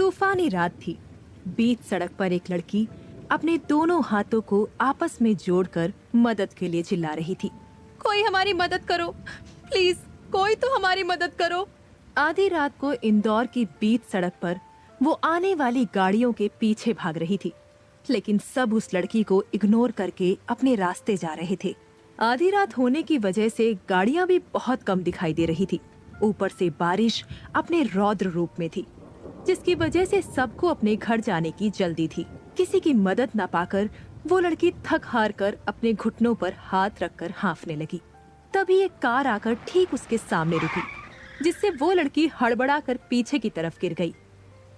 तूफानी रात थी। बीच सड़क पर एक लड़की अपने दोनों हाथों को आपस में जोड़कर मदद के लिए चिल्ला रही थी। कोई हमारी मदद करो, प्लीज कोई तो हमारी मदद करो। आधी रात को इंदौर की बीच सड़क पर वो आने वाली गाड़ियों के पीछे भाग रही थी, लेकिन सब उस लड़की को इग्नोर करके अपने रास्ते जा रहे थे। आधी रात होने की वजह से गाड़ियां भी बहुत कम दिखाई दे रही थी। ऊपर से बारिश अपने रौद्र रूप में थी, जिसकी वजह से सबको अपने घर जाने की जल्दी थी। किसी की मदद न पाकर वो लड़की थक हार कर अपने घुटनों पर हाथ रखकर हाँफने लगी। तभी एक कार आकर ठीक उसके सामने रुकी, जिससे वो लड़की हड़बड़ाकर पीछे की तरफ गिर गई।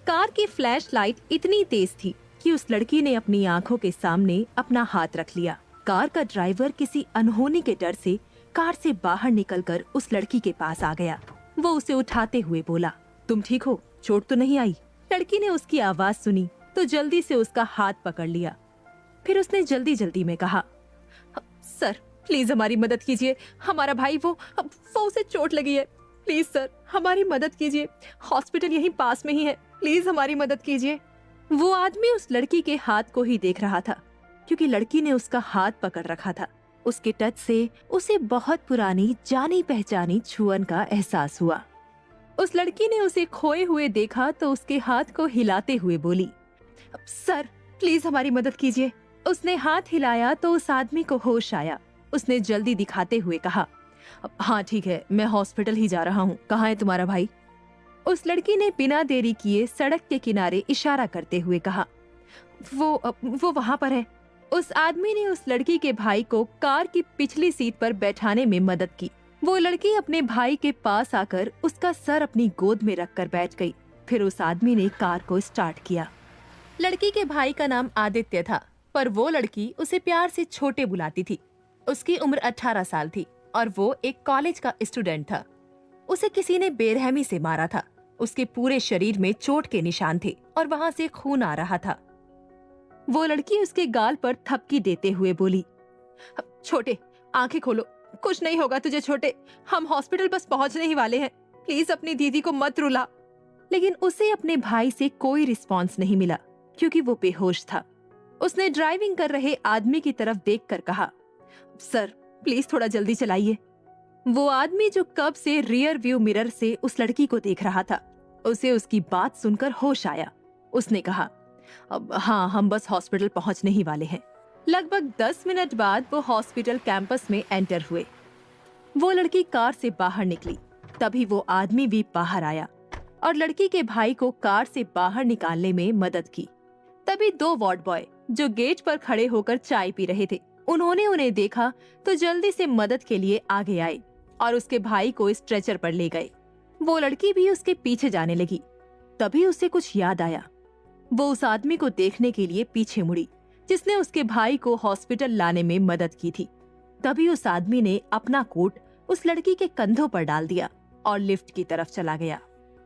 कार की फ्लैश लाइट इतनी तेज थी कि उस लड़की ने अपनी आंखों के सामने अपना हाथ रख लिया। कार का ड्राइवर किसी अनहोनी के डर से कार से बाहर निकलकर उस लड़की के पास आ गया। वो उसे उठाते हुए बोला, तुम ठीक हो? चोट तो नहीं आई? लड़की ने उसकी आवाज सुनी तो जल्दी से उसका हाथ पकड़ लिया। फिर उसने जल्दी जल्दी में कहा, सर प्लीज हमारी मदद कीजिए, हमारा भाई वो उसे चोट लगी है, प्लीज सर हमारी मदद कीजिए, हॉस्पिटल यहीं पास में ही है, प्लीज हमारी मदद कीजिए। वो आदमी उस लड़की के हाथ को ही देख रहा था, क्योंकि लड़की ने उसका हाथ पकड़ रखा था। उसके टच से उसे बहुत पुरानी जानी पहचानी छुअन का एहसास हुआ। उस लड़की ने उसे खोए हुए देखा तो उसके हाथ को हिलाते हुए बोली, सर प्लीज हमारी मदद कीजिए। उसने हाथ हिलाया तो उस आदमी को होश आया। उसने जल्दी दिखाते हुए कहा, हाँ ठीक है, मैं हॉस्पिटल ही जा रहा हूँ, कहाँ है तुम्हारा भाई? उस लड़की ने बिना देरी किए सड़क के किनारे इशारा करते हुए कहा, वो वहाँ पर है। उस आदमी ने उस लड़की के भाई को कार की पिछली सीट पर बैठाने में मदद की। वो लड़की अपने भाई के पास आकर उसका सर अपनी गोद में रखकर बैठ गई। फिर उस आदमी ने कार को स्टार्ट किया। लड़की के भाई का नाम आदित्य था, पर वो लड़की उसे प्यार से छोटे बुलाती थी। उसकी उम्र 18 साल थी और वो एक कॉलेज का स्टूडेंट था। उसे किसी ने बेरहमी से मारा था। उसके पूरे शरीर में चोट के निशान थे और वहाँ से खून आ रहा था। वो लड़की उसके गाल पर थपकी देते हुए बोली, छोटे आंखें खोलो, कुछ नहीं होगा तुझे छोटे, हम हॉस्पिटल बस पहुंचने ही वाले हैं, प्लीज अपनी दीदी को मत रुला। लेकिन उसे अपने भाई से कोई रिस्पॉन्स नहीं मिला, क्योंकि वो बेहोश था। उसने ड्राइविंग कर रहे आदमी की तरफ देखकर कहा, सर प्लीज थोड़ा जल्दी चलाइए। वो आदमी जो कब से रियर व्यू मिरर से उस लड़की को देख रहा था, उसे उसकी बात सुनकर होश आया। उसने कहा, अब हाँ, हम बस हॉस्पिटल पहुंचने ही वाले हैं। लगभग 10 मिनट बाद वो हॉस्पिटल कैंपस में एंटर हुए। वो लड़की कार से बाहर निकली। तभी वो आदमी भी बाहर आया और लड़की के भाई को कार से बाहर निकालने में मदद की। तभी 2 वार्ड बॉय जो गेट पर खड़े होकर चाय पी रहे थे, उन्होंने उन्हें देखा तो जल्दी से मदद के लिए आगे आए और उसके भाई को स्ट्रेचर पर ले गए। वो लड़की भी उसके पीछे जाने लगी। तभी उसे कुछ याद आया। वो उस आदमी को देखने के लिए पीछे मुड़ी, जिसने उसके भाई को हॉस्पिटल लाने में मदद की थी। तभी उस आदमी ने अपना कोट उस लड़की के कंधों पर डाल दिया और लिफ्ट की तरफ चला गया।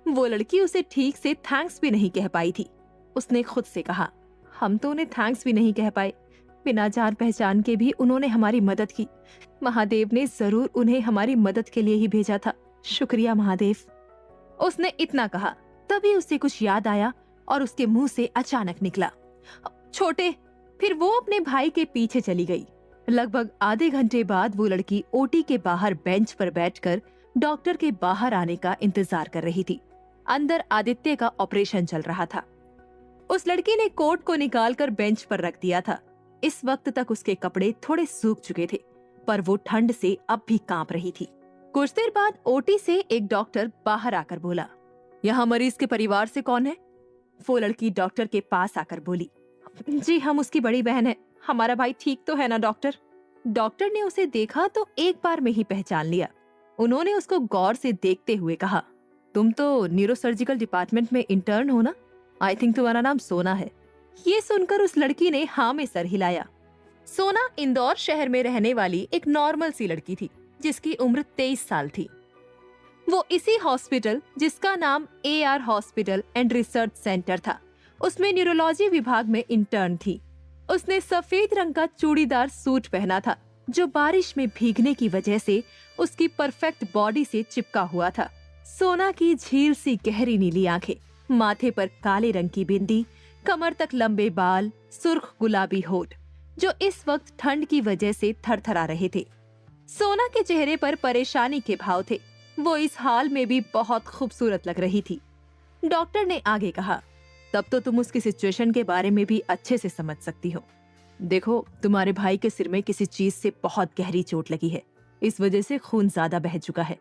वो लड़की उसे ठीक से थैंक्स भी नहीं कह पाई थी। उसने खुद से कहा, हम तो उन्हें थैंक्स भी नहीं कह पाए, बिना जान पहचान के भी उन्होंने हमारी मदद की। महादेव ने जरूर उन्हें हमारी मदद के लिए ही भेजा था, शुक्रिया महादेव। उसने इतना कहा। तभी उसे कुछ याद आया और उसके मुंह से अचानक निकला, छोटे। फिर वो अपने भाई के पीछे चली गई। लगभग आधे घंटे बाद वो लड़की ओटी के बाहर बेंच पर बैठकर डॉक्टर के बाहर आने का इंतजार कर रही थी। अंदर आदित्य का ऑपरेशन चल रहा था। उस लड़की ने कोट को निकालकर बेंच पर रख दिया था। इस वक्त तक उसके कपड़े थोड़े सूख चुके थे, पर वो ठंड से अब भी कांप रही थी। कुछ देर बाद ओटी से एक डॉक्टर बाहर आकर बोला, यहाँ मरीज के परिवार से कौन है? वो लड़की डॉक्टर के पास आकर बोली, जी हम उसकी बड़ी बहन है, हमारा भाई ठीक तो है ना डॉक्टर? डॉक्टर ने उसे देखा तो एक बार में ही पहचान लिया। उन्होंने उसको गौर से देखते हुए कहा, तुम तो न्यूरोसर्जिकल डिपार्टमेंट में इंटर्न हो ना? आई थिंक तुम्हारा नाम सोना है। ये सुनकर उस लड़की ने हाँ में सर हिलाया। सोना इंदौर शहर में रहने वाली एक नॉर्मल सी लड़की थी, जिसकी उम्र 23 साल थी। वो इसी हॉस्पिटल, जिसका नाम AR hospital and research centre था, उसमें न्यूरोलॉजी विभाग में इंटर्न थी। उसने सफेद रंग का चूड़ीदार सूट पहना था, जो बारिश में भीगने की वजह से उसकी परफेक्ट बॉडी से चिपका हुआ था। सोना की झील सी गहरी नीली आंखें माथे पर काले रंग की बिंदी, कमर तक लंबे बाल, सुर्ख गुलाबी होठ, जो इस वक्त ठंड की वजह से थरथरा रहे थे। सोना के चेहरे पर परेशानी के भाव थे। वो इस हाल में भी बहुत खूबसूरत लग रही थी। डॉक्टर ने आगे कहा, तब तो तुम उसकी सिचुएशन के बारे में भी अच्छे से समझ सकती हो। देखो, तुम्हारे भाई के सिर में किसी चीज से बहुत गहरी चोट लगी है। इस वजह से खून ज्यादा बह चुका है।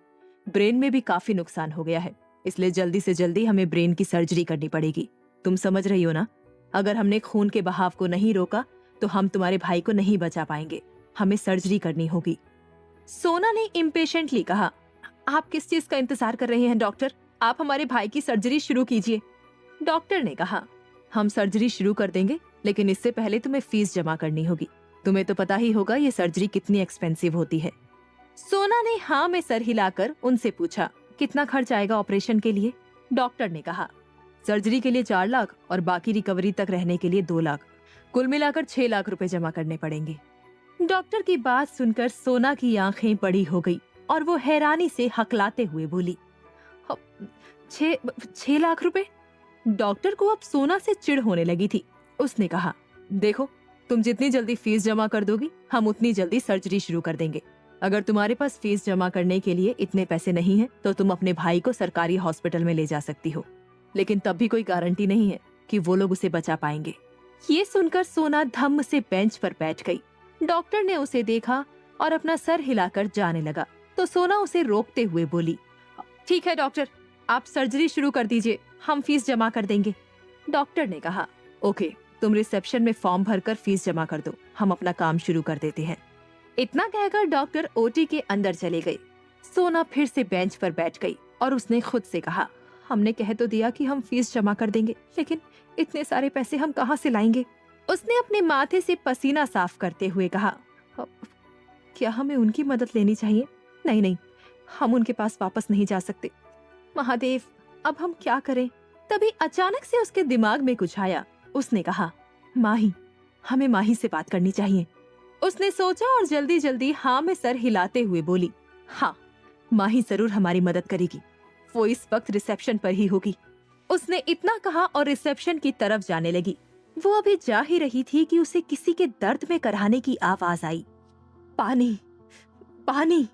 ब्रेन में भी काफी नुकसान हो गया है, इसलिए जल्दी से जल्दी हमें ब्रेन की सर्जरी करनी पड़ेगी। तुम समझ रही हो ना? अगर हमने खून के बहाव को नहीं रोका तो हम तुम्हारे भाई को नहीं बचा पाएंगे। हमें सर्जरी करनी होगी। सोना ने इम्पेशेंटली कहा, आप किस चीज का इंतजार कर रहे हैं डॉक्टर? आप हमारे भाई की सर्जरी शुरू कीजिए। डॉक्टर ने कहा, हम सर्जरी शुरू कर देंगे, लेकिन इससे पहले तुम्हें फीस जमा करनी होगी। तुम्हें तो पता ही होगा ये सर्जरी कितनी एक्सपेंसिव होती है। सोना ने हाँ में सर हिलाकर उनसे पूछा, कितना खर्च आएगा ऑपरेशन के लिए? डॉक्टर ने कहा, सर्जरी के लिए 4 लाख और बाकी रिकवरी तक रहने के लिए 2 लाख, कुल मिलाकर 6 लाख रुपए जमा करने पड़ेंगे। डॉक्टर की बात सुनकर सोना की आंखें बड़ी हो गई और वो हैरानी से हकलाते हुए बोली, 6 लाख रुपए? डॉक्टर को अब सोना से चिढ़ होने लगी थी। उसने कहा, देखो, तुम जितनी जल्दी फीस जमा कर दोगी, हम उतनी जल्दी सर्जरी शुरू कर देंगे। अगर तुम्हारे पास फीस जमा करने के लिए इतने पैसे नहीं हैं, तो तुम अपने भाई को सरकारी हॉस्पिटल में ले जा सकती हो, लेकिन तब भी कोई गारंटी नहीं है कि वो लोग उसे बचा पाएंगे। ये सुनकर सोना धम्म से बेंच पर बैठ गई। डॉक्टर ने उसे देखा और अपना सर हिलाकर जाने लगा, तो सोना उसे रोकते हुए बोली, ठीक है डॉक्टर, आप सर्जरी शुरू कर दीजिए, हम फीस जमा कर देंगे। डॉक्टर ने कहा, ओके, तुम रिसेप्शन में फॉर्म भरकर फीस जमा कर दो, हम अपना काम शुरू कर देते हैं। इतना कहकर डॉक्टर ओटी के अंदर चले गए। सोना फिर से बेंच पर बैठ गई और उसने खुद से कहा, हमने कह तो दिया कि हम फीस जमा कर देंगे, लेकिन इतने सारे पैसे हम कहाँ से लाएंगे? उसने अपने माथे से पसीना साफ करते हुए कहा, क्या हमें उनकी मदद लेनी चाहिए? नहीं नहीं, हम उनके पास वापस नहीं जा सकते। महादेव, अब हम क्या करें? तभी अचानक से उसके दिमाग में कुछ आया। उसने कहा, माही, हमें माही से बात करनी चाहिए। उसने सोचा और जल्दी जल्दी हाँ में सर हिलाते हुए बोली, हाँ, माही जरूर हमारी मदद करेगी। वो इस वक्त रिसेप्शन पर ही होगी। उसने इतना कहा और रिसेप्शन की तरफ जाने लगी। वो अभी जा ही रही थी कि उसे किसी के दर्द में कराहने की आवाज आई, पानी, पानी।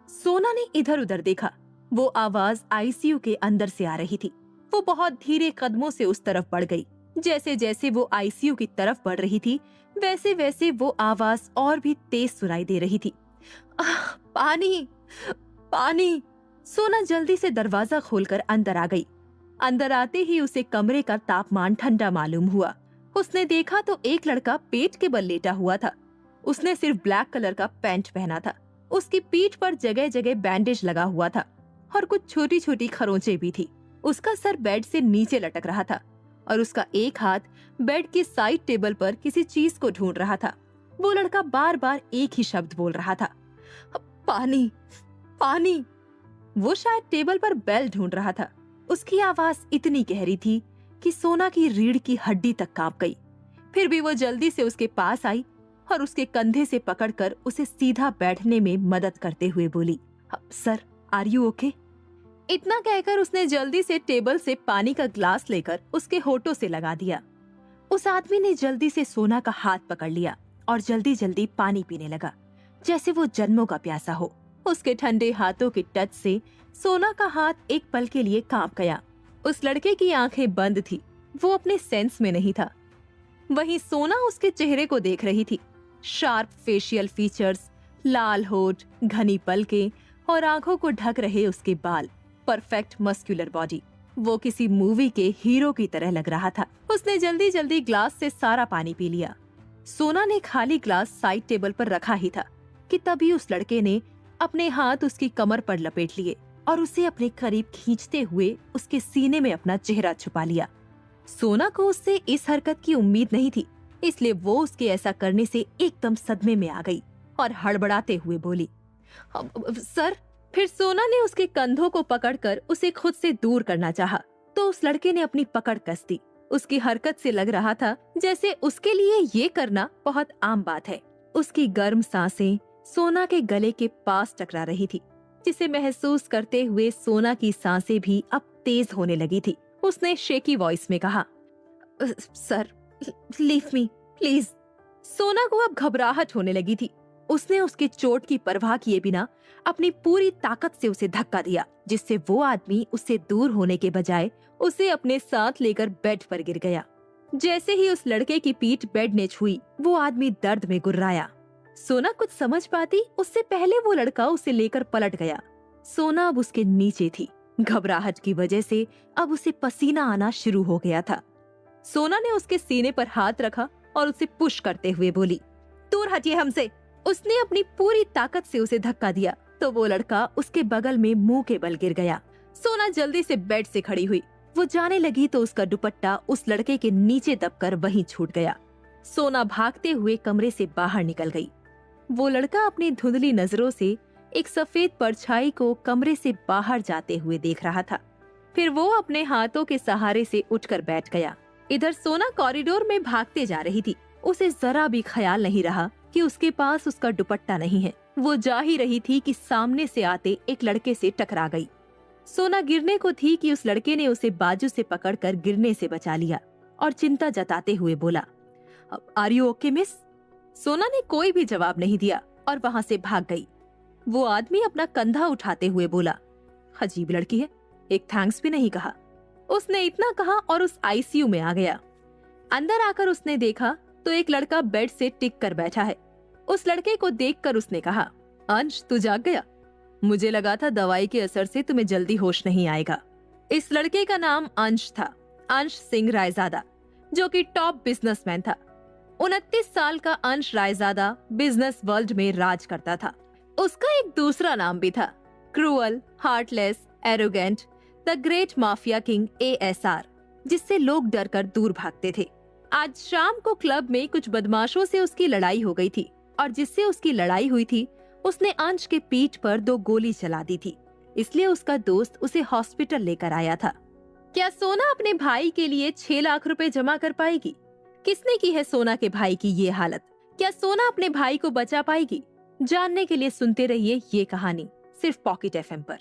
सोना ने इधर उधर देखा। वो आवाज आईसीयू के अंदर से आ रही थी। वो बहुत धीरे कदमों से उस तरफ बढ़ गई। जैसे जैसे वो आईसीयू की तरफ बढ़ रही थी, वैसे वैसे वो आवाज और भी तेज सुनाई दे रही थी, पानी, पानी। सोना जल्दी से दरवाजा खोलकर अंदर आ गई। अंदर आते ही उसे कमरे का तापमान ठंडा मालूम हुआ। उसने देखा तो एक लड़का पेट के बल लेटा हुआ था। उसने सिर्फ ब्लैक कलर का पैंट पहना था। उसकी पीठ पर जगह जगह बैंडेज लगा हुआ था और कुछ छोटी छोटी खरोंचे भी थी। उसका सर बेड से नीचे लटक रहा था और उसका एक हाथ बेड के साइड टेबल पर किसी चीज को ढूंढ रहा था। वो लड़का बार बार एक ही शब्द बोल रहा था, पानी, पानी। वो शायद टेबल पर बेल ढूंढ रहा था। उसकी आवाज इतनी गहरी थी कि सोना की रीढ़ की हड्डी तक कांप गई। फिर भी वो जल्दी से उसके पास आई और उसके कंधे से पकड़कर उसे सीधा बैठने में मदद करते हुए बोली, सर, आर यू ओके? इतना कहकर उसने जल्दी से टेबल से पानी का ग्लास लेकर उसके होठों से लगा दिया। उस आदमी ने जल्दी से सोना का हाथ पकड़ लिया और जल्दी जल्दी पानी पीने लगा, जैसे वो जन्मों का प्यासा हो। उसके ठंडे हाथों के टच से सोना का हाथ एक पल के लिए कांप गया। उस लड़के की आंखें बंद थी, वो अपने सेंस में नहीं था। वहीं सोना उसके चेहरे को देख रही थी। शार्प फेशियल फीचर्स, लाल होठ, घनी पलकें और आंखों को ढक रहे उसके बाल, परफेक्ट मस्कुलर बॉडी। वो किसी मूवी के हीरो की तरह लग रहा था। उसने जल्दी जल्दी ग्लास से सारा पानी पी लिया। सोना ने खाली ग्लास साइड टेबल पर रखा ही था कि तभी उस लड़के ने अपने हाथ उसकी कमर पर लपेट लिए और उसे अपने करीब खींचते हुए उसके सीने में अपना चेहरा छुपा लिया। सोना को उससे इस हरकत की उम्मीद नहीं थी, इसलिए वो उसके ऐसा करने से एकदम सदमे में आ गई और हड़बड़ाते हुए बोली, सर। फिर सोना ने उसके कंधों को पकड़कर उसे खुद से दूर करना चाहा, तो उस लड़के ने अपनी पकड़ कस दी। उसकी हरकत से लग रहा था जैसे उसके लिए ये करना बहुत आम बात है। उसकी गर्म सांसें सोना के गले के पास टकरा रही थी, जिसे महसूस करते हुए सोना की सांसें भी अब तेज होने लगी थी उसने शेकी वॉइस में कहा, सर, लीव मी प्लीज। सोना को अब घबराहट होने लगी थी। उसने उसके चोट की परवाह किए बिना अपनी पूरी ताकत से उसे धक्का दिया, जिससे वो आदमी उससे दूर होने के बजाय उसे अपने साथ लेकर बेड पर गिर गया। जैसे ही उस लड़के की पीठ बेड ने छुई, वो आदमी दर्द में गुर्राया। सोना कुछ समझ पाती उससे पहले वो लड़का उसे लेकर पलट गया। सोना अब उसके नीचे थी। घबराहट की वजह से अब उसे पसीना आना शुरू हो गया था। सोना ने उसके सीने पर हाथ रखा और उसे पुश करते हुए बोली, दूर हटिए हमसे। उसने अपनी पूरी ताकत से उसे धक्का दिया तो वो लड़का उसके बगल में मुंह के बल गिर गया। सोना जल्दी से बेड से खड़ी हुई। वो जाने लगी तो उसका दुपट्टा उस लड़के के नीचे दबकर वहीं छूट गया। सोना भागते हुए कमरे से बाहर निकल गई। वो लड़का अपनी धुंधली नजरों से एक सफेद परछाई को कमरे से बाहर जाते हुए देख रहा था। फिर वो अपने हाथों के सहारे से उठकर बैठ गया। इधर सोना कॉरिडोर में भागते जा रही थी। उसे जरा भी ख्याल नहीं रहा कि उसके पास उसका दुपट्टा नहीं है। वो जा ही रही थी कि सामने से आते एक लड़के से टकरा गई। सोना गिरने को थी कि उस लड़के ने उसे बाजू से पकड़कर गिरने से बचा लिया और चिंता जताते हुए बोला, आर यू ओके मिस? सोना ने कोई भी जवाब नहीं दिया और वहाँ से भाग गई। वो आदमी अपना कंधा उठाते हुए बोला, अजीब लड़की है, एक थैंक्स भी नहीं कहा। उसने इतना कहा और उस आईसीयू में आ गया। अंदर आकर उसने देखा तो एक लड़का बेड से टिक कर बैठा है। उस लड़के को देखकर उसने कहा, अंश, तू जाग गया? मुझे लगा था दवाई के असर से तुम्हें जल्दी होश नहीं आएगा। इस लड़के का नाम अंश था, अंश सिंह रायजादा, जो कि टॉप बिजनेसमैन था। 29 साल का अंश रायजादा बिजनेस वर्ल्ड में राज करता था। उसका एक दूसरा नाम भी था, cruel, heartless, arrogant, the great mafia king ASR, जिससे लोग डरकर दूर भागते थे। आज शाम को क्लब में कुछ बदमाशों से उसकी लड़ाई हो गई थी और जिससे उसकी लड़ाई हुई थी उसने अंश के पीठ पर 2 गोली चला दी थी। इसलिए उसका दोस्त उसे हॉस्पिटल लेकर आया था। क्या सोना अपने भाई के लिए 6 लाख रुपए जमा कर पाएगी? किसने की है सोना के भाई की ये हालत? क्या सोना अपने भाई को बचा पाएगी? जानने के लिए सुनते रहिए ये कहानी सिर्फ पॉकेट FM पर।